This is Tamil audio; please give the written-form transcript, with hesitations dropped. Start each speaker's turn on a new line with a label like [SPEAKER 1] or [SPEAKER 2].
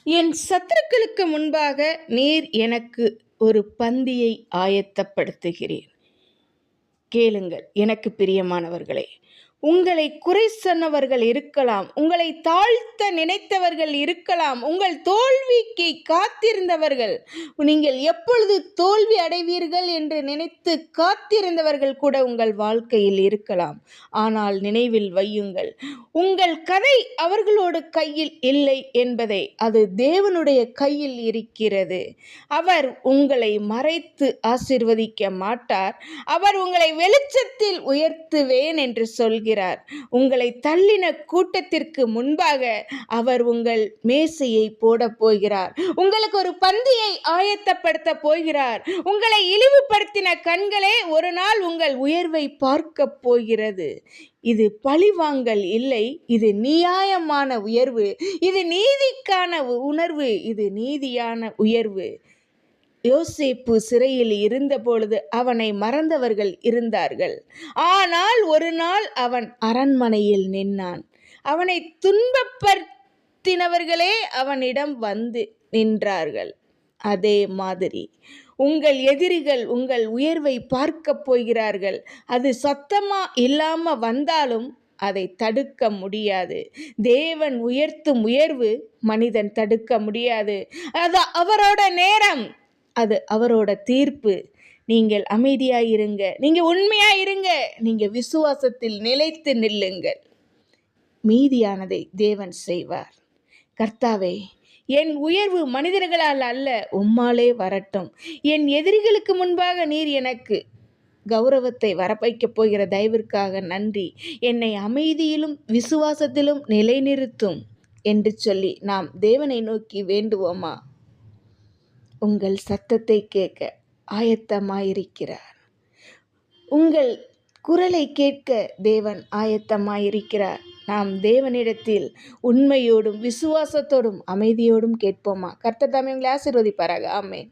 [SPEAKER 1] என் சத்துருக்களுக்கு முன்பாக நீர் எனக்கு ஒரு பந்தியை ஆயத்தப்படுத்துகிறீர். கேளுங்கள் எனக்கு பிரியமானவர்களே, உங்களை குறை சொன்னவர்கள் இருக்கலாம், உங்களை தாழ்த்த நினைத்தவர்கள் இருக்கலாம், உங்கள் தோல்விக்கு காத்திருந்தவர்கள், நீங்கள் எப்பொழுது தோல்வி அடைவீர்கள் என்று நினைத்து காத்திருந்தவர்கள் கூட உங்கள் வாழ்க்கையில் இருக்கலாம். ஆனால் நினைவில் வையுங்கள், உங்கள் கதை அவர்களோட கையில் இல்லை என்பதை அது தேவனுடைய கையில் இருக்கிறது. அவர் உங்களை மறைத்து ஆசீர்வதிக்க மாட்டார். அவர் உங்களை வெளிச்சத்தில் உயர்த்துவேன் என்று சொல்கிறார். உங்களை தள்ளின கூட்டத்திற்கு முன்பாக அவர் உங்கள் மேசையை போட போகிறார். உங்களுக்கு ஒரு பந்தியை ஆயத்தப்படுத்த போகிறார். உங்களை இழிவுபடுத்தின கண்களே ஒரு நாள் உங்கள் உயர்வை பார்க்க போகிறது. இது பழிவாங்கல் இல்லை, இது நியாயமான உயர்வு, இது நீதிக்கான உணர்வு, இது நீதியான உயர்வு. யோசேப்பு சிறையில் இருந்த பொழுது அவனை மறந்தவர்கள் இருந்தார்கள். ஆனால் ஒரு நாள் அவன் அரண்மனையில் நின்னான். அவனை துன்பப்படுத்தினவர்களே அவனிடம் வந்து நின்றார்கள். அதே மாதிரி உங்கள் எதிரிகள் உங்கள் உயர்வை பார்க்க போகிறார்கள். அது சத்தமா இல்லாம வந்தாலும் அதை தடுக்க முடியாது. தேவன் உயர்த்தும் உயர்வு மனிதன் தடுக்க முடியாது. அது அவரோட நேரம், அது அவரோட தீர்ப்பு. நீங்கள் அமைதியாயிருங்க, நீங்க உண்மையாயிருங்க, நீங்க விசுவாசத்தில் நிலைத்து நில்லுங்கள். மீதியானதை தேவன் செய்வார். கர்த்தாவே, என் உயர்வு மனிதர்களால் அல்ல, உம்மாலே வரட்டும். என் எதிரிகளுக்கு முன்பாக நீர் எனக்கு கௌரவத்தை வரவைக்கப் போகிற தயவிற்காக நன்றி. என்னை அமைதியிலும் விசுவாசத்திலும் நிலைநிறுத்தும் என்று சொல்லி நாம் தேவனை நோக்கி வேண்டுவோமா? உங்கள் சத்தத்தை கேட்க ஆயத்தமாயிருக்கிறார். உங்கள் குரலை கேட்க தேவன் ஆயத்தமாயிருக்கிறார். நாம் தேவனிடத்தில் உண்மையோடும் விசுவாசத்தோடும் அமைதியோடும் கேட்போமா? கர்த்தர் தாமே உங்களை ஆசீர்வதிப்பாராக. ஆமென்.